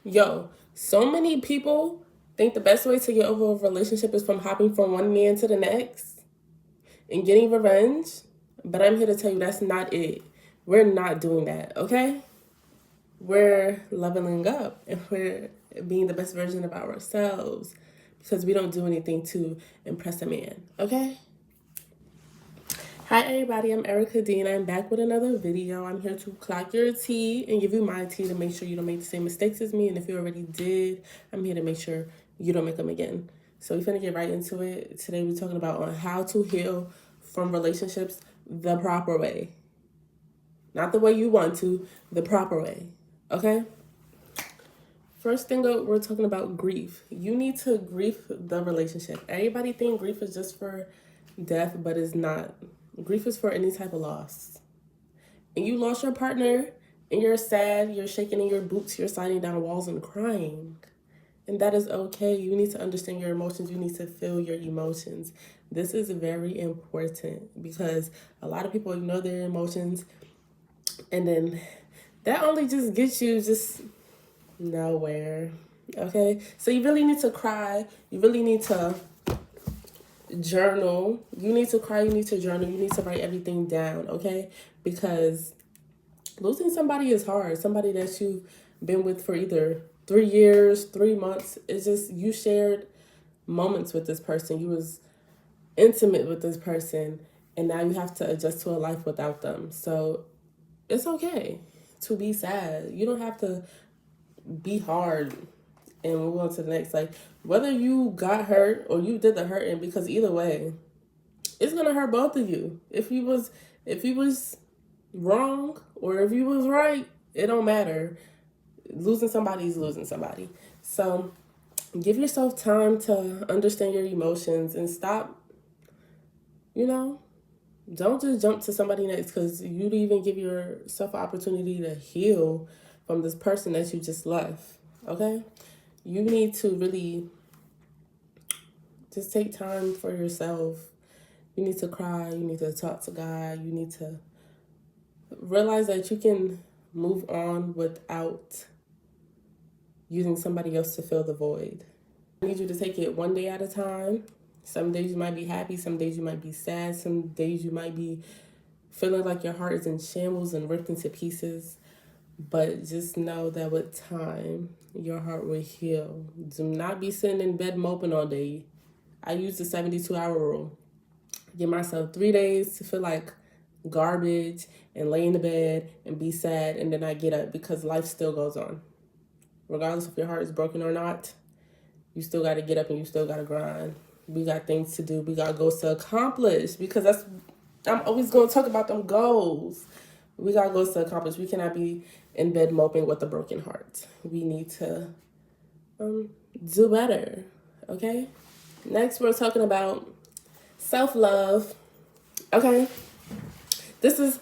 Yo, so many people think the best way to get over a relationship is from hopping from one man to the next and getting revenge. But I'm here to tell you that's not it. We're not doing that, okay? We're leveling up and we're being the best version of ourselves because we don't do anything to impress a man, okay? Hi everybody, I'm Erica D and I'm back with another video. I'm here to clock your tea and give you my tea to make sure you don't make the same mistakes as me. And if you already did, I'm here to make sure you don't make them again. So we're gonna get right into it. Today we're talking about on how to heal from relationships the proper way. Not the way you want to, the proper way. Okay? First thing up, we're talking about grief. You need to grieve the relationship. Everybody think grief is just for death, but it's not. Grief is for any type of loss. And you lost your partner, and you're sad, you're shaking in your boots, you're sliding down walls and crying. And that is okay. You need to understand your emotions. You need to feel your emotions. This is very important because a lot of people ignore their emotions, and then that only just gets you just nowhere. Okay? So you really need to cry. You really need to journal. You need to cry. You need to journal. You need to write everything down. Okay? Because losing somebody is hard. Somebody that you've been with for either 3 years, 3 months. It's just you shared moments with this person. You was intimate with this person. And now you have to adjust to a life without them. So it's okay to be sad. You don't have to be hard and move on to the next. Like, whether you got hurt or you did the hurting, because either way, it's gonna hurt both of you. If you was wrong or if you was right, it don't matter. Losing somebody is losing somebody. So give yourself time to understand your emotions and stop, you know, don't just jump to somebody next because you didn't even give yourself an opportunity to heal from this person that you just left. Okay? You need to really just take time for yourself. You need to cry. You need to talk to God. You need to realize that you can move on without using somebody else to fill the void. I need you to take it one day at a time. Some days you might be happy. Some days you might be sad. Some days you might be feeling like your heart is in shambles and ripped into pieces. But just know that with time, your heart will heal. Do not be sitting in bed moping all day. I use the 72-hour rule. Give myself 3 days to feel like garbage and lay in the bed and be sad, and then I get up because life still goes on. Regardless if your heart is broken or not, you still got to get up and you still got to grind. We got things to do. We got goals to accomplish because I'm always going to talk about them goals. We got goals to accomplish. We cannot be in bed moping with a broken heart. We need to do better, okay? Next, we're talking about self-love, okay? This is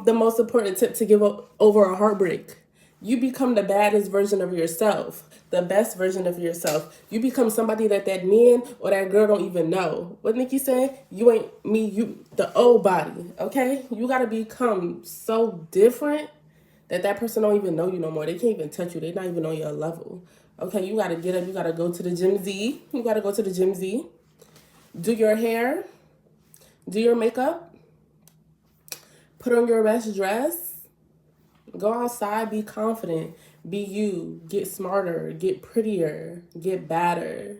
the most important tip to give over a heartbreak. You become the baddest version of yourself, the best version of yourself. You become somebody that man or that girl don't even know. What Nikki said, you ain't me, you the old body, okay? You got to become so different that person don't even know you no more. They can't even touch you. They're not even on your level. Okay, you got to get up. You got to go to the gym Z. You got to go to the gym Z. Do your hair. Do your makeup. Put on your best dress. Go outside, be confident, be you, get smarter, get prettier, get better.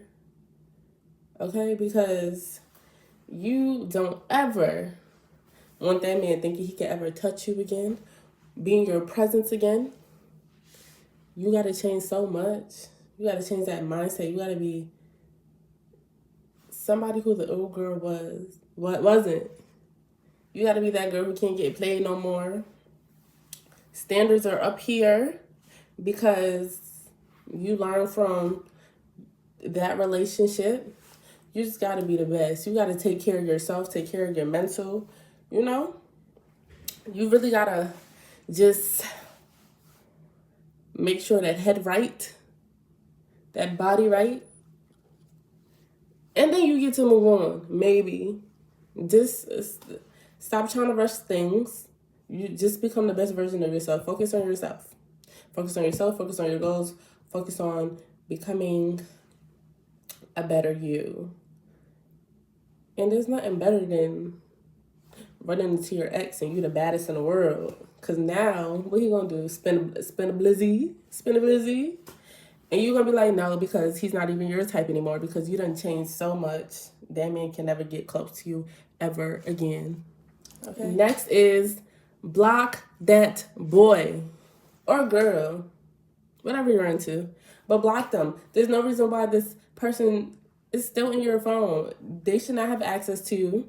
Okay? Because you don't ever want that man thinking he can ever touch you again, be in your presence again. You got to change so much. You got to change that mindset. You got to be somebody who the old girl wasn't. You got to be that girl who can't get played no more. Standards are up here because you learn from that relationship. You just got to be the best. You got to take care of yourself, take care of your mental, you know? You really got to just make sure that head right, that body right, and then you get to move on, maybe. Just stop trying to rush things. You just become the best version of yourself. Focus on yourself. Focus on yourself, focus on your goals, focus on becoming a better you. And there's nothing better than running into your ex and you the baddest in the world. Cause now, what he gonna do? Spin a blizzy? And you gonna be like, no, because he's not even your type anymore because you done changed so much. That man can never get close to you ever again. Okay. Next is block that boy or girl, whatever you're into, but block them. There's no reason why this person is still in your phone. They should not have access to you.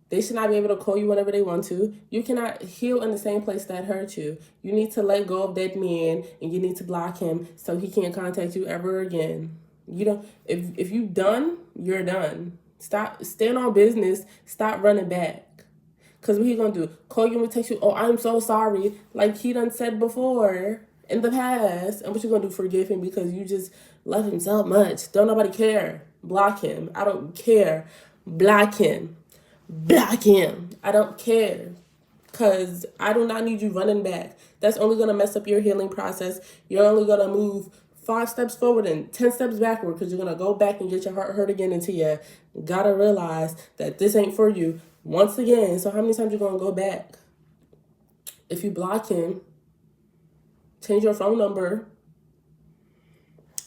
They should not be able to call you whenever they want to. You cannot heal in the same place that hurt you. You need to let go of that man and you need to block him so he can't contact you ever again. You don't. If you done, you're done. Stop. Stand on business. Stop running back. Because what he gonna do? Call you and text you, oh, I'm so sorry. Like he done said before in the past. And what you gonna do? Forgive him because you just love him so much. Don't nobody care. Block him. I don't care. Block him. Block him. I don't care. Because I do not need you running back. That's only going to mess up your healing process. You're only going to move 5 steps forward and 10 steps backward because you're going to go back and get your heart hurt again until you got to realize that this ain't for you once again. So how many times you going to go back? If you block him, change your phone number,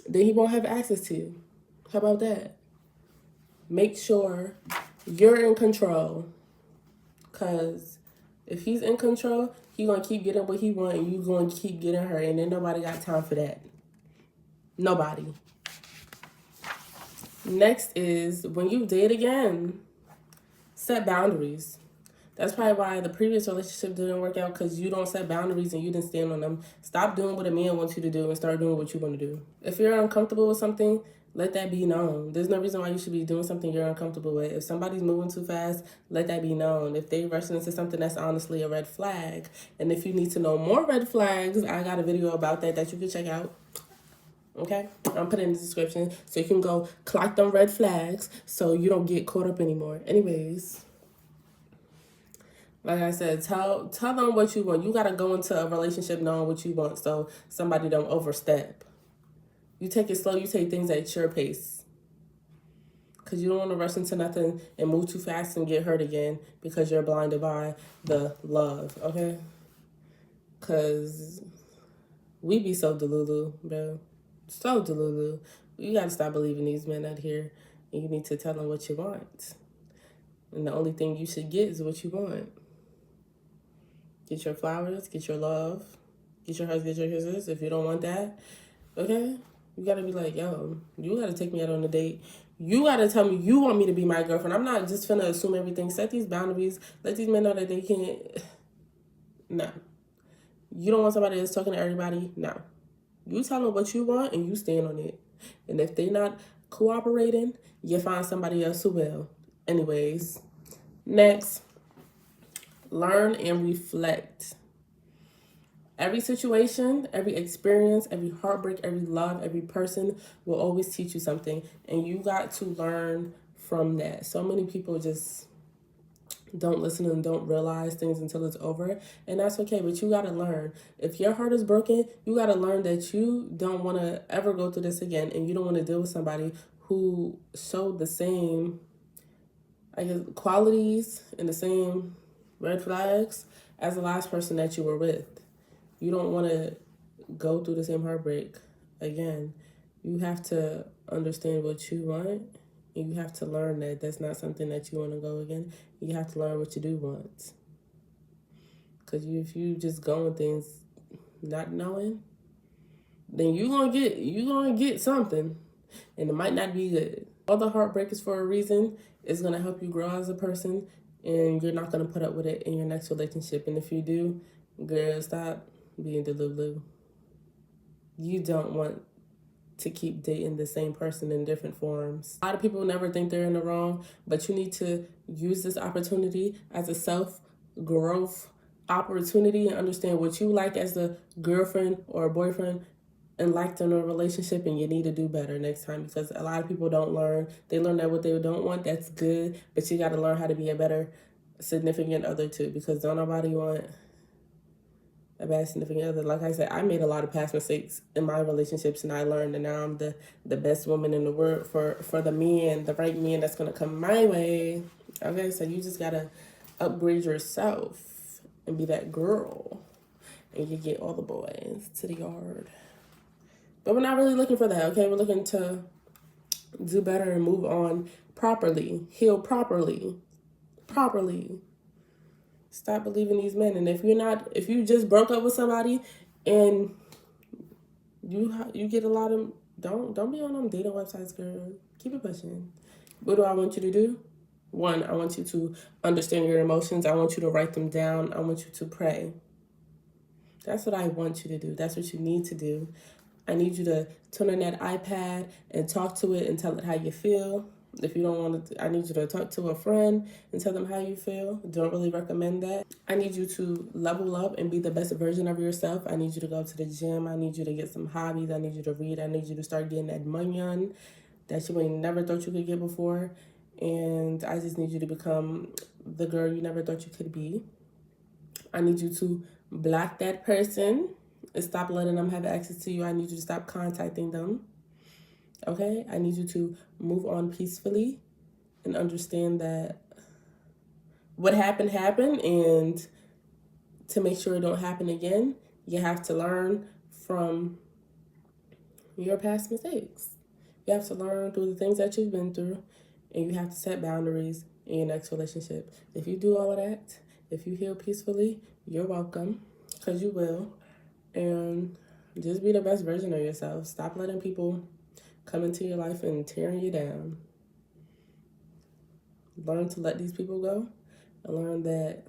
then he won't have access to you. How about that? Make sure you're in control. Because if he's in control, he going to keep getting what he want and you going to keep getting hurt. And then nobody got time for that. Nobody. Next is when you date again, set boundaries. That's probably why the previous relationship didn't work out because you don't set boundaries and you didn't stand on them. Stop doing what a man wants you to do and start doing what you want to do. If you're uncomfortable with something, let that be known. There's no reason why you should be doing something you're uncomfortable with. If somebody's moving too fast, let that be known. If they rushing into something, that's honestly a red flag. And if you need to know more red flags, I got a video about that you can check out. Okay? I'm putting it in the description so you can go clock them red flags so you don't get caught up anymore. Anyways, like I said, tell them what you want. You got to go into a relationship knowing what you want so somebody don't overstep. You take it slow. You take things at your pace. Because you don't want to rush into nothing and move too fast and get hurt again because you're blinded by the love, okay? Because we be so delulu, bro. So delulu. You got to stop believing these men out here. And you need to tell them what you want. And the only thing you should get is what you want. Get your flowers, get your love, get your hugs, get your kisses. If you don't want that, okay? You got to be like, yo, you got to take me out on a date. You got to tell me you want me to be my girlfriend. I'm not just finna assume everything. Set these boundaries. Let these men know that they can't. No. You don't want somebody that's talking to everybody? No. You tell them what you want and you stand on it. And if they're not cooperating, you find somebody else who will. Anyways, next, learn and reflect. Every situation, every experience, every heartbreak, every love, every person will always teach you something. And you got to learn from that. So many people just don't listen and don't realize things until it's over. And that's okay, but you got to learn. If your heart is broken, you got to learn that you don't want to ever go through this again. And you don't want to deal with somebody who showed the same, I guess, qualities and the same red flags as the last person that you were with. You don't want to go through the same heartbreak again. You have to understand what you want, and you have to learn that that's not something that you want to go again. You have to learn what you do want. Because if you just go on things not knowing, then you're gonna get something, and it might not be good. All the heartbreak is for a reason. It's gonna help you grow as a person, and you're not gonna put up with it in your next relationship. And if you do, girl, stop being delulu. You don't want to keep dating the same person in different forms. A lot of people never think they're in the wrong, but you need to use this opportunity as a self-growth opportunity and understand what you like as a girlfriend or a boyfriend and liked in a relationship, and you need to do better next time because a lot of people don't learn. They learn that what they don't want, that's good, but you got to learn how to be a better significant other too because don't nobody want a bad significant other. Like I said, I made a lot of past mistakes in my relationships, and I learned, and now I'm the best woman in the world for the man, the right man that's gonna come my way. Okay, so you just gotta upgrade yourself and be that girl, and you get all the boys to the yard. But we're not really looking for that. Okay, we're looking to do better and move on properly, heal properly. Stop believing these men. And if you just broke up with somebody and you get a lot of, don't be on them dating websites, girl. Keep it pushing. What do I want you to do? One, I want you to understand your emotions. I want you to write them down. I want you to pray. That's what I want you to do. That's what you need to do. I need you to turn on that iPad and talk to it and tell it how you feel. If you don't want to, I need you to talk to a friend and tell them how you feel. Don't really recommend that. I need you to level up and be the best version of yourself. I need you to go to the gym. I need you to get some hobbies. I need you to read. I need you to start getting that money on that you ain't never thought you could get before. And I just need you to become the girl you never thought you could be. I need you to block that person and stop letting them have access to you. I need you to stop contacting them. Okay? I need you to move on peacefully and understand that what happened, and to make sure it don't happen again, you have to learn from your past mistakes. You have to learn through the things that you've been through, and you have to set boundaries in your next relationship. If you do all of that, if you heal peacefully, you're welcome, because you will. And just be the best version of yourself. Stop letting people come into your life and tearing you down. Learn to let these people go, and learn that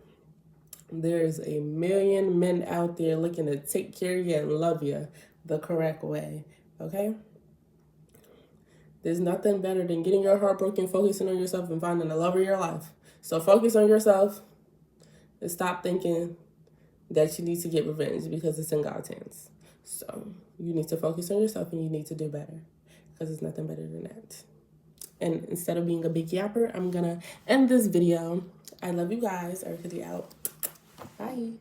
there's a million men out there looking to take care of you and love you the correct way. Okay? There's nothing better than getting your heart broken, focusing on yourself, and finding the love of your life. So focus on yourself and stop thinking that you need to get revenge, because it's in God's hands. So you need to focus on yourself, and you need to do better, because there's nothing better than that. And instead of being a big yapper, I'm going to end this video. I love you guys. Erica D out. Bye.